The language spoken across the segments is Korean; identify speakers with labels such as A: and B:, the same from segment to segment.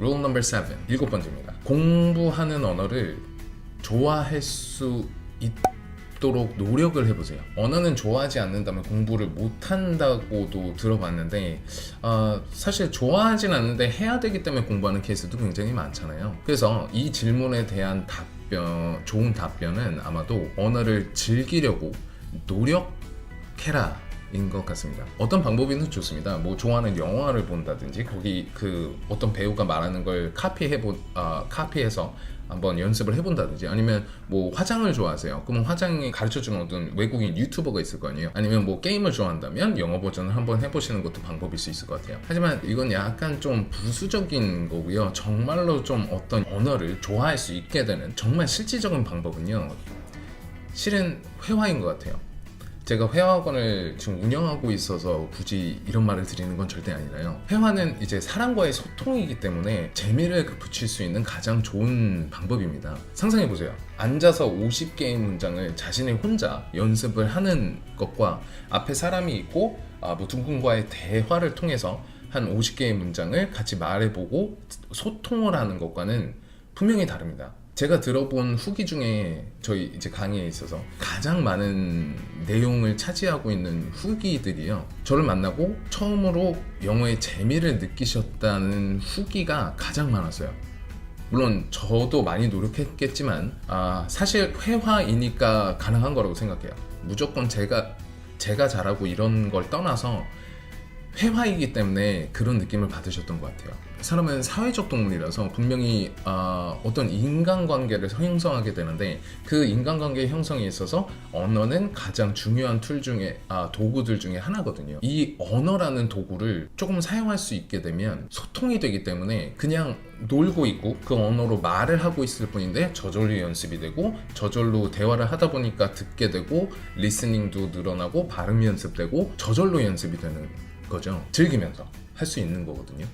A: Rule number 7, 일곱 번째입니다. 공부하는 언어를 좋아할 수 있도록 노력을 해보세요. 언어는 좋아하지 않는다면 공부를 못한다고도 들어봤는데 사실 좋아하진 않는데 해야 되기 때문에 공부하는 케이스도 굉장히 많잖아요. 그래서 이 질문에 대한 좋은 답변은 아마도 언어를 즐기려고 노력해라 인 것 같습니다. 어떤 방법이든 좋습니다. 뭐 좋아하는 영화를 본다든지 거기 그 어떤 배우가 말하는 걸 카피해서 한번 연습을 해본다든지, 아니면 뭐 화장을 좋아하세요. 그러면 화장이 가르쳐주는 어떤 외국인 유튜버가 있을 거 아니에요. 아니면 뭐 게임을 좋아한다면 영어 버전을 한번 해보시는 것도 방법일 수 있을 것 같아요. 하지만 이건 약간 좀 부수적인 거고요. 정말로 좀 어떤 언어를 좋아할 수 있게 되는 정말 실질적인 방법은요, 실은 회화인 것 같아요. 제가 회화학원을 지금 운영하고 있어서 굳이 이런 말을 드리는 건 절대 아니라요. 회화는 이제 사람과의 소통이기 때문에 재미를 붙일 수 있는 가장 좋은 방법입니다. 상상해보세요. 앉아서 50개의 문장을 자신이 혼자 연습을 하는 것과 앞에 사람이 있고 누군가의 대화를 통해서 한 50개의 문장을 같이 말해보고 소통을 하는 것과는 분명히 다릅니다. 제가 들어본 후기 중에 저희 이제 강의에 있어서 가장 많은 내용을 차지하고 있는 후기들이요, 저를 만나고 처음으로 영어의 재미를 느끼셨다는 후기가 가장 많았어요. 물론 저도 많이 노력했겠지만 사실 회화이니까 가능한 거라고 생각해요. 무조건 제가 잘하고 이런 걸 떠나서 회화이기 때문에 그런 느낌을 받으셨던 것 같아요. 사람은 사회적 동물이라서 분명히 어떤 인간관계를 형성하게 되는데, 그 인간관계 형성에 있어서 언어는 가장 중요한 도구들 중에 하나거든요. 이 언어라는 도구를 조금 사용할 수 있게 되면 소통이 되기 때문에 그냥 놀고 있고 그 언어로 말을 하고 있을 뿐인데 저절로 연습이 되고, 저절로 대화를 하다 보니까 듣게 되고, 리스닝도 늘어나고 발음 연습되고 저절로 연습이 되는 거죠. 즐기면서 할 수 있는 거거든요.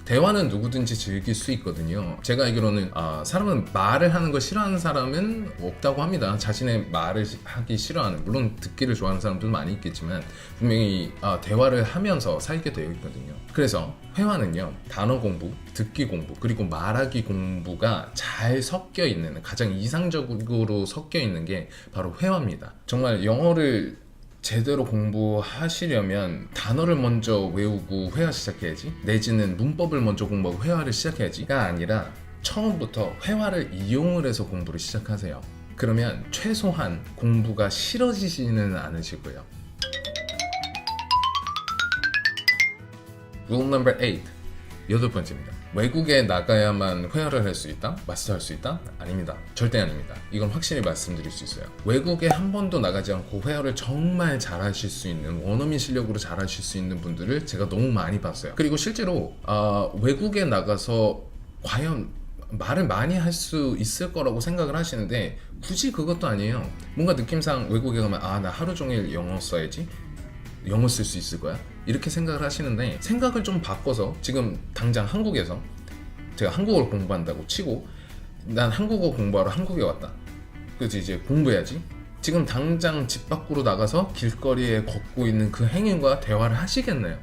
A: 대화는 누구든지 즐길 수 있거든요. 제가 알기로는 사람은 말을 하는 걸 싫어하는 사람은 없다고 합니다. 자신의 말을 하기 싫어하는, 물론 듣기를 좋아하는 사람도 많이 있겠지만 분명히 대화를 하면서 살게 되어 있거든요. 그래서 회화는요, 단어 공부, 듣기 공부, 그리고 말하기 공부가 잘 섞여 있는, 가장 이상적으로 섞여 있는 게 바로 회화입니다. 정말 영어를 제대로 공부하시려면 단어를 먼저 외우고 회화 시작해야지, 내지는 문법을 먼저 공부하고 회화를 시작해야지가 아니라 처음부터 회화를 이용을 해서 공부를 시작하세요. 그러면 최소한 공부가 싫어지지는 않으실 거예요. Rule number 8, 여덟 번째입니다. 외국에 나가야만 회화를 할 수 있다? 마스터할 수 있다? 아닙니다. 절대 아닙니다. 이건 확실히 말씀드릴 수 있어요. 외국에 한 번도 나가지 않고 회화를 정말 잘하실 수 있는, 원어민 실력으로 잘하실 수 있는 분들을 제가 너무 많이 봤어요. 그리고 실제로 외국에 나가서 과연 말을 많이 할 수 있을 거라고 생각을 하시는데 굳이 그것도 아니에요. 뭔가 느낌상 외국에 가면 나 하루 종일 영어 써야지, 영어 쓸 수 있을 거야, 이렇게 생각을 하시는데, 생각을 좀 바꿔서 지금 당장 한국에서 제가 한국어를 공부한다고 치고 난 한국어 공부하러 한국에 왔다. 그래서 이제 공부해야지. 지금 당장 집 밖으로 나가서 길거리에 걷고 있는 그 행인과 대화를 하시겠나요?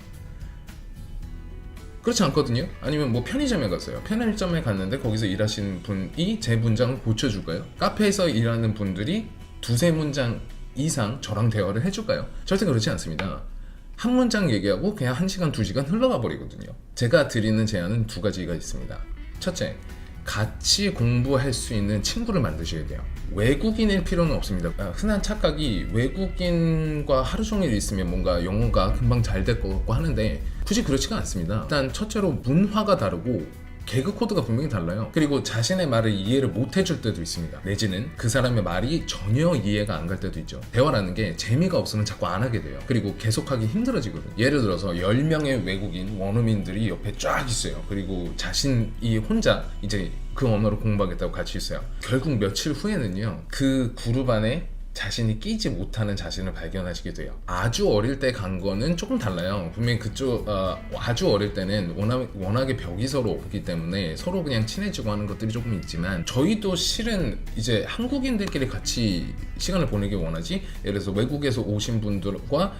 A: 그렇지 않거든요. 아니면 뭐 편의점에 갔어요. 편의점에 갔는데 거기서 일하시는 분이 제 문장을 고쳐줄까요? 카페에서 일하는 분들이 두세 문장 이상 저랑 대화를 해줄까요? 절대 그렇지 않습니다. 한 문장 얘기하고 그냥 1시간, 2시간 흘러가 버리거든요. 제가 드리는 제안은 두 가지가 있습니다. 첫째, 같이 공부할 수 있는 친구를 만드셔야 돼요. 외국인일 필요는 없습니다. 흔한 착각이 외국인과 하루 종일 있으면 뭔가 영어가 금방 잘 될 것 같고 하는데 굳이 그렇지가 않습니다. 일단 첫째로 문화가 다르고 개그 코드가 분명히 달라요. 그리고 자신의 말을 이해를 못 해줄 때도 있습니다. 내지는 그 사람의 말이 전혀 이해가 안 갈 때도 있죠. 대화라는 게 재미가 없으면 자꾸 안 하게 돼요. 그리고 계속하기 힘들어지거든요. 예를 들어서 10명의 외국인 원어민들이 옆에 쫙 있어요. 그리고 자신이 혼자 이제 그 언어를 공부하겠다고 같이 있어요. 결국 며칠 후에는요, 그 그룹 안에 자신이 끼지 못하는 자신을 발견하시게 돼요. 아주 어릴 때 간 거는 조금 달라요. 분명히 그쪽 아주 어릴 때는 워낙에 벽이 서로 없기 때문에 서로 그냥 친해지고 하는 것들이 조금 있지만, 저희도 실은 이제 한국인들끼리 같이 시간을 보내기 원하지, 예를 들어서 외국에서 오신 분들과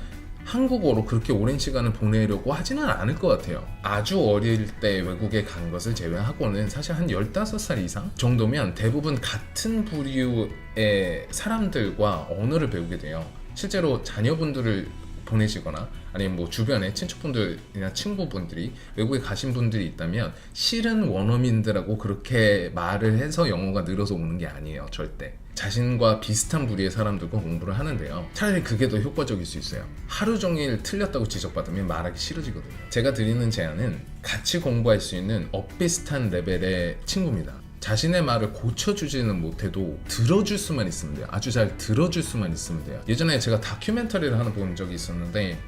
A: 한국어로 그렇게 오랜 시간을 보내려고 하지는 않을 것 같아요. 아주 어릴 때 외국에 간 것을 제외하고는 사실 한 15살 이상 정도면 대부분 같은 부류의 사람들과 언어를 배우게 돼요. 실제로 자녀분들을 보내시거나 아니면 뭐 주변에 친척분들이나 친구분들이 외국에 가신 분들이 있다면 실은 원어민들하고 그렇게 말을 해서 영어가 늘어서 오는 게 아니에요. 절대. 자신과 비슷한 부류의 사람들과 공부를 하는데요. 차라리 그게 더 효과적일 수 있어요. 하루 종일 틀렸다고 지적받으면 말하기 싫어지거든요. 제가 드리는 제안은 같이 공부할 수 있는 엇비슷한 레벨의 친구입니다. 자신의 말을 고쳐주지는 못해도 들어줄 수만 있으면 돼요. 아주 잘 들어줄 수만 있으면 돼요. 예전에 제가 다큐멘터리를 하나 본 적이 있었는데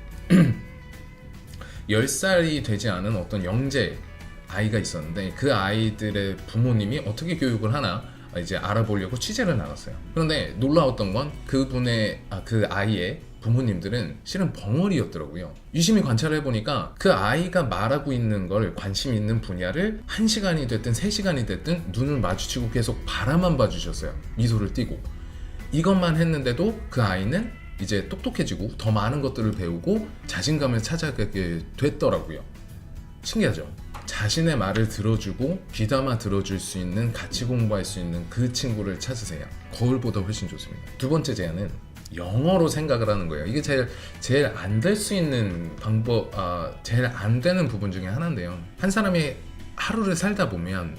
A: 10살이 되지 않은 어떤 영재 아이가 있었는데 그 아이들의 부모님이 어떻게 교육을 하나 이제 알아보려고 취재를 나갔어요. 그런데 놀라웠던 건 그분의 그 아이의 부모님들은 실은 벙어리였더라고요. 유심히 관찰을 해보니까 그 아이가 말하고 있는 걸 관심 있는 분야를 1시간이 됐든 3시간이 됐든 눈을 마주치고 계속 바라만 봐주셨어요. 미소를 띠고. 이것만 했는데도 그 아이는 이제 똑똑해지고 더 많은 것들을 배우고 자신감을 찾아가게 됐더라고요. 신기하죠? 자신의 말을 들어주고 귀담아 들어줄 수 있는, 같이 공부할 수 있는 그 친구를 찾으세요. 거울보다 훨씬 좋습니다. 두 번째 제안은 영어로 생각을 하는 거예요. 이게 제일 안 될 수 있는 방법, 제일 안 되는 부분 중에 하나인데요. 한 사람이 하루를 살다 보면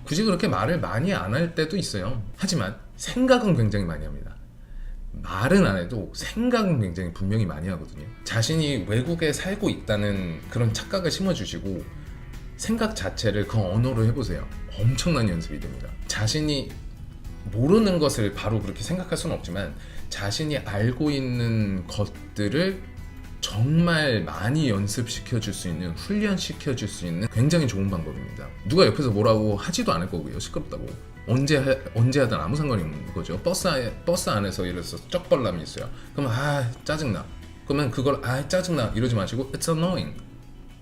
A: 굳이 그렇게 말을 많이 안 할 때도 있어요. 하지만 생각은 굉장히 많이 합니다. 말은 안 해도 생각은 굉장히 분명히 많이 하거든요. 자신이 외국에 살고 있다는 그런 착각을 심어주시고 생각 자체를 그 언어로 해보세요. 엄청난 연습이 됩니다. 자신이 모르는 것을 바로 그렇게 생각할 수는 없지만 자신이 알고 있는 것들을 정말 많이 연습시켜 줄 수 있는, 훈련시켜 줄 수 있는 굉장히 좋은 방법입니다. 누가 옆에서 뭐라고 하지도 않을 거고요. 시끄럽다고. 언제 하든 아무 상관이 없는 거죠. 버스 안에서 예를 들어서 쩍벌남이 있어요. 그러면 짜증나. 그러면 그걸 짜증나 이러지 마시고 It's annoying.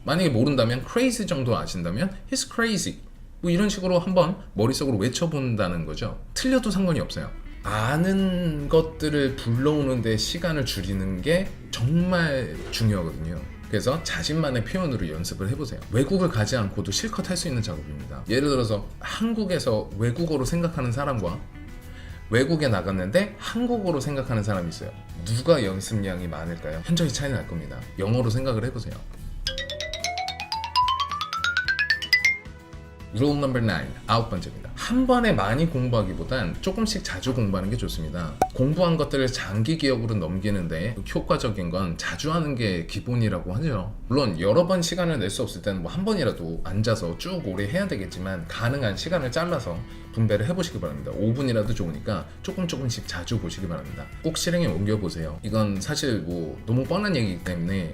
A: 만약에 모른다면 crazy 정도 아신다면 He's crazy. 뭐 이런 식으로 한번 머릿속으로 외쳐본다는 거죠. 틀려도 상관이 없어요. 아는 것들을 불러오는 데 시간을 줄이는 게 정말 중요하거든요. 그래서 자신만의 표현으로 연습을 해보세요. 외국을 가지 않고도 실컷 할 수 있는 작업입니다. 예를 들어서 한국에서 외국어로 생각하는 사람과 외국에 나갔는데 한국어로 생각하는 사람이 있어요. 누가 연습량이 많을까요? 현저히 차이 날 겁니다. 영어로 생각을 해보세요. Rule number 9, 9번째입니다. 한 번에 많이 공부하기보단 조금씩 자주 공부하는 게 좋습니다. 공부한 것들을 장기 기억으로 넘기는데 효과적인 건 자주 하는 게 기본이라고 하죠. 물론 여러 번 시간을 낼 수 없을 때는 뭐 한 번이라도 앉아서 쭉 오래 해야 되겠지만 가능한 시간을 잘라서 분배를 해보시기 바랍니다. 5분이라도 좋으니까 조금씩 자주 보시기 바랍니다. 꼭 실행에 옮겨보세요. 이건 사실 뭐 너무 뻔한 얘기이기 때문에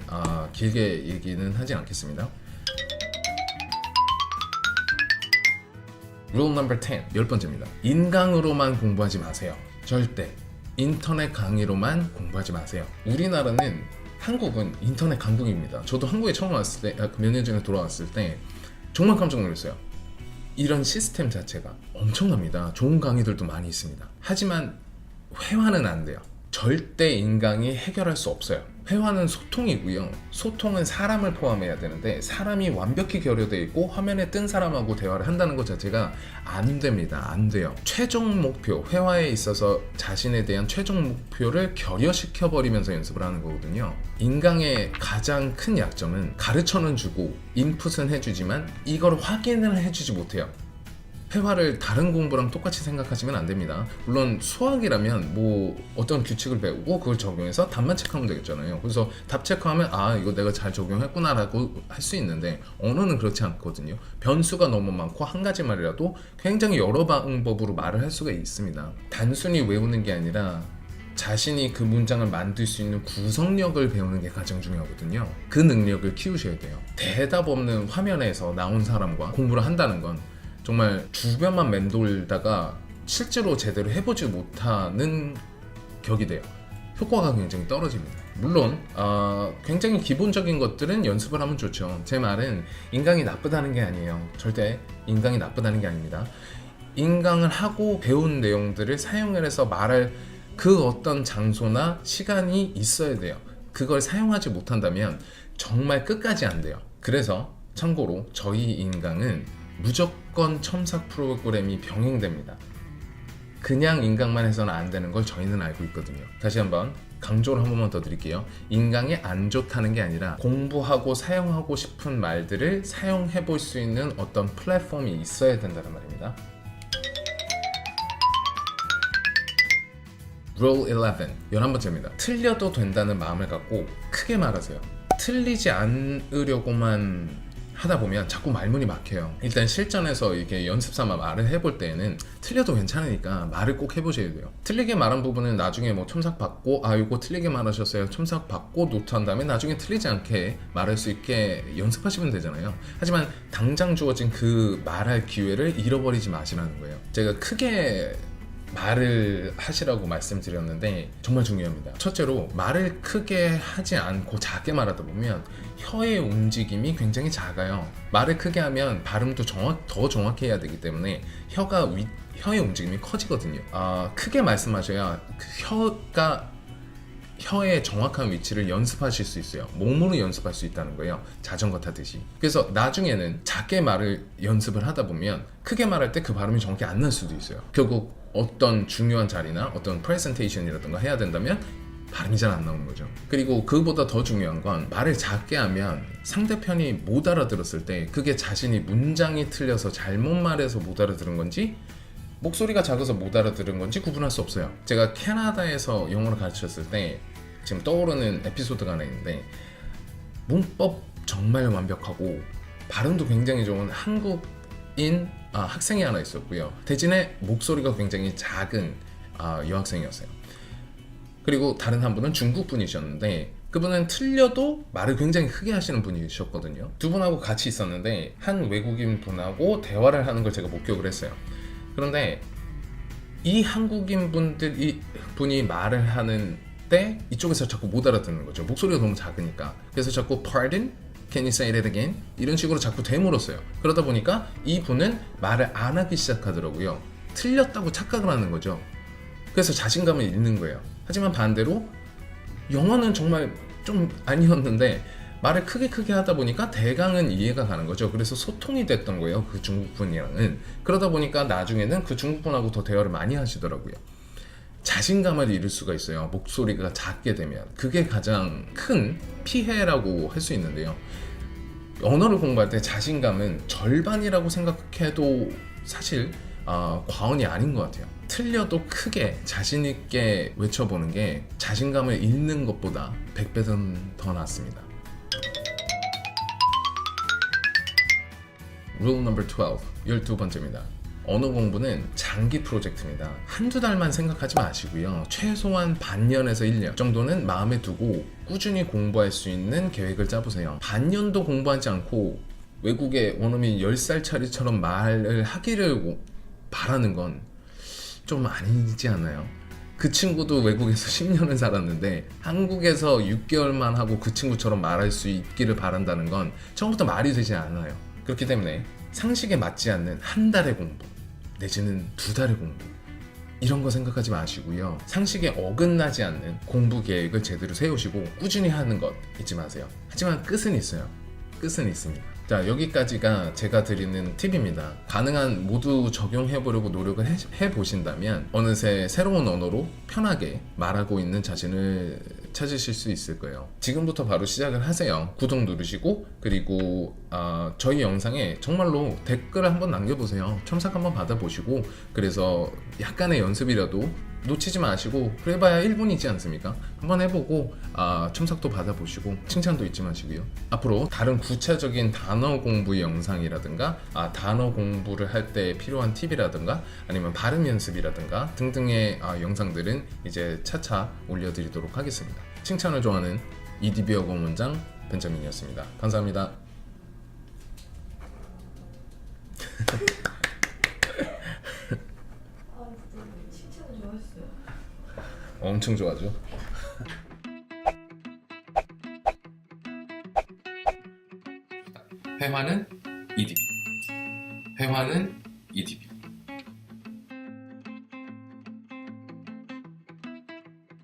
A: 길게 얘기는 하진 않겠습니다. Rule number 10, 10번째입니다. 인강으로만 공부하지 마세요. 절대. 인터넷 강의로만 공부하지 마세요. 우리나라는, 한국은 인터넷 강국입니다. 저도 한국에 처음 왔을 때, 몇 년 전에 돌아왔을 때 정말 깜짝 놀랐어요. 이런 시스템 자체가 엄청납니다. 좋은 강의들도 많이 있습니다. 하지만 회화는 안 돼요. 절대 인강이 해결할 수 없어요. 회화는 소통이고요. 소통은 사람을 포함해야 되는데 사람이 완벽히 결여되어 있고 화면에 뜬 사람하고 대화를 한다는 것 자체가 안 됩니다. 안 돼요. 최종 목표, 회화에 있어서 자신에 대한 최종 목표를 결여시켜 버리면서 연습을 하는 거거든요. 인강의 가장 큰 약점은 가르쳐는 주고 인풋은 해주지만 이걸 확인을 해주지 못해요. 회화를 다른 공부랑 똑같이 생각하시면 안 됩니다. 물론 수학이라면 뭐 어떤 규칙을 배우고 그걸 적용해서 답만 체크하면 되겠잖아요. 그래서 답 체크하면 이거 내가 잘 적용했구나 라고 할 수 있는데 언어는 그렇지 않거든요. 변수가 너무 많고 한 가지 말이라도 굉장히 여러 방법으로 말을 할 수가 있습니다. 단순히 외우는 게 아니라 자신이 그 문장을 만들 수 있는 구성력을 배우는 게 가장 중요하거든요. 그 능력을 키우셔야 돼요. 대답 없는 화면에서 나온 사람과 공부를 한다는 건 정말 주변만 맴돌다가 실제로 제대로 해보지 못하는 격이 돼요. 효과가 굉장히 떨어집니다. 물론 굉장히 기본적인 것들은 연습을 하면 좋죠. 제 말은 인강이 나쁘다는 게 아니에요. 절대 인강이 나쁘다는 게 아닙니다. 인강을 하고 배운 내용들을 사용을 해서 말할 그 어떤 장소나 시간이 있어야 돼요. 그걸 사용하지 못한다면 정말 끝까지 안 돼요. 그래서 참고로 저희 인강은 무조건 첨삭 프로그램이 병행됩니다. 그냥 인강만 해서는 안 되는 걸 저희는 알고 있거든요. 다시 한번 강조를 한 번만 더 드릴게요. 인강이 안 좋다는 게 아니라 공부하고 사용하고 싶은 말들을 사용해 볼 수 있는 어떤 플랫폼이 있어야 된다는 말입니다. Rule 11, 11번째입니다. 틀려도 된다는 마음을 갖고 크게 말하세요. 틀리지 않으려고만 하다 보면 자꾸 말문이 막혀요. 일단 실전에서 이렇게 연습 삼아 말을 해볼 때는 틀려도 괜찮으니까 말을 꼭 해보셔야 돼요. 틀리게 말한 부분은 나중에 뭐 첨삭 받고 이거 틀리게 말하셨어요. 첨삭 받고 노트한 다음에 나중에 틀리지 않게 말할 수 있게 연습하시면 되잖아요. 하지만 당장 주어진 그 말할 기회를 잃어버리지 마시라는 거예요. 제가 크게 말을 하시라고 말씀드렸는데 정말 중요합니다. 첫째로 말을 크게 하지 않고 작게 말하다 보면 혀의 움직임이 굉장히 작아요. 말을 크게 하면 발음도 더 정확히 해야 되기 때문에 혀의 움직임이 커지거든요. 크게 말씀하셔야 혀의 정확한 위치를 연습하실 수 있어요. 몸으로 연습할 수 있다는 거예요. 자전거 타듯이. 그래서 나중에는 작게 말을 연습을 하다 보면 크게 말할 때 그 발음이 정확히 안 날 수도 있어요. 결국 어떤 중요한 자리나 어떤 프레젠테이션이라든가 해야 된다면 발음이 잘 안 나오는 거죠. 그리고 그보다 더 중요한 건 말을 작게 하면 상대편이 못 알아들었을 때 그게 자신이 문장이 틀려서 잘못 말해서 못 알아들은 건지 목소리가 작아서 못 알아들은 건지 구분할 수 없어요. 제가 캐나다에서 영어를 가르쳤을 때 지금 떠오르는 에피소드가 하나 있는데 문법 정말 완벽하고 발음도 굉장히 좋은 한국인 학생이 하나 있었고요. 대신에 목소리가 굉장히 작은 여학생이었어요. 그리고 다른 한 분은 중국 분이셨는데 그분은 틀려도 말을 굉장히 크게 하시는 분이셨거든요. 두 분하고 같이 있었는데 한 외국인 분하고 대화를 하는 걸 제가 목격을 했어요. 그런데 이 한국인 분이 말을 하는 때 이쪽에서 자꾸 못 알아듣는 거죠. 목소리가 너무 작으니까. 그래서 자꾸 pardon? Can you say that again? 이런 식으로 자꾸 되물었어요. 그러다 보니까 이 분은 말을 안 하기 시작하더라고요. 틀렸다고 착각을 하는 거죠. 그래서 자신감을 잃는 거예요. 하지만 반대로 영어는 정말 좀 아니었는데 말을 크게 하다 보니까 대강은 이해가 가는 거죠. 그래서 소통이 됐던 거예요. 그 중국분이랑은. 그러다 보니까 나중에는 그 중국분하고 더 대화를 많이 하시더라고요. 자신감을 잃을 수가 있어요. 목소리가 작게 되면. 그게 가장 큰 피해라고 할 수 있는데요. 언어를 공부할 때 자신감은 절반이라고 생각해도 사실 과언이 아닌 것 같아요. 틀려도 크게 자신 있게 외쳐보는 게 자신감을 잃는 것보다 100배는 더 낫습니다. Rule number 12, 12번째입니다. 언어 공부는 장기 프로젝트입니다. 한두 달만 생각하지 마시고요. 최소한 반년에서 1년 정도는 마음에 두고 꾸준히 공부할 수 있는 계획을 짜보세요. 반년도 공부하지 않고 외국의 원어민 10살짜리처럼 말을 하기를 바라는 건 좀 아니지 않나요? 그 친구도 외국에서 10년을 살았는데 한국에서 6개월만 하고 그 친구처럼 말할 수 있기를 바란다는 건 처음부터 말이 되지 않아요. 그렇기 때문에 상식에 맞지 않는 한 달의 공부 내지는 2달의 공부 이런 거 생각하지 마시고요. 상식에 어긋나지 않는 공부 계획을 제대로 세우시고 꾸준히 하는 것 잊지 마세요. 하지만 끝은 있어요. 끝은 있습니다. 자, 여기까지가 제가 드리는 팁입니다. 가능한 모두 적용해보려고 노력을 해보신다면 어느새 새로운 언어로 편하게 말하고 있는 자신을 찾으실 수 있을 거예요. 지금부터 바로 시작을 하세요. 구독 누르시고 그리고 저희 영상에 정말로 댓글 한번 남겨보세요. 첨삭 한번 받아보시고 그래서 약간의 연습이라도 놓치지 마시고 그래봐야 1분이지 않습니까? 한번 해보고 첨삭도 받아보시고 칭찬도 잊지 마시고요. 앞으로 다른 구체적인 단어 공부 영상이라든가 단어 공부를 할 때 필요한 팁이라든가 아니면 발음 연습이라든가 등등의 영상들은 이제 차차 올려드리도록 하겠습니다. 칭찬을 좋아하는 EDB 학원 원장 벤자민이었습니다. 감사합니다. 엄청 좋아하죠. 회화는 EDB. 회화는 EDB.